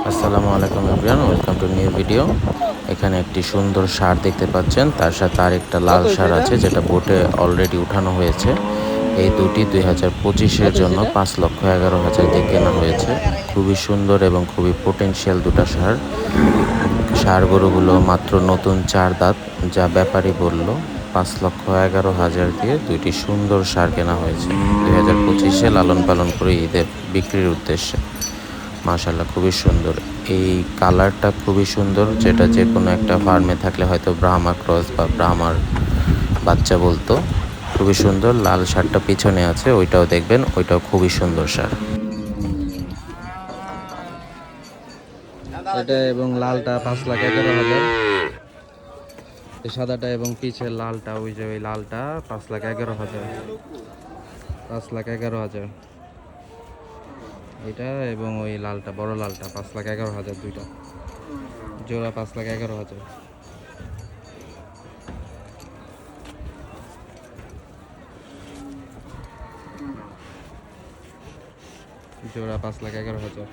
আসসালামু আলাইকুম everyone, welcome to new video. এখানে একটি সুন্দর ষাঁড় দেখতে পাচ্ছেন, তার সাথে আর একটা লাল ষাঁড় আছে যেটা বোটে অলরেডি উঠানো হয়েছে। এই দুটি 2025-এর জন্য 5,11,000 দিয়ে কেনা হয়েছে। খুবই সুন্দর এবং খুবই পোটেনশিয়াল দুটো ষাঁড়। ষাঁড় গরুগুলো মাত্র নতুন 4 দাঁত, যা ব্যাপারী বলল 5,11,000 দিয়ে দুইটি সুন্দর ষাঁড় কেনা হয়েছে 2025-এ লালন পালন করে ঈদের বিক্রির উদ্দেশ্যে। মাশাআল্লাহ, খুবই সুন্দর। এই কালারটা খুবই সুন্দর, যেটা যে কোনো একটা ফার্মে থাকলে হয়তো ব্রাহ্মা ক্রস বা ব্রাহ্মার বাচ্চা বলতো। খুবই সুন্দর। লাল ষাঁড়টা পিছনে আছে, ওইটাও দেখবেন, ওইটাও খুবই সুন্দর ষাঁড়। এটা এবং লালটা 5,11,000। এই সাদাটা এবং পিছের লালটা, ওই যে ওই লালটা 5,11,000। 5,11,000 এটা, এবং ওই লালটা বড় লালটা 5,11,000। দুইটা জোড়া 5,11,000। জোড়া 5,11,000।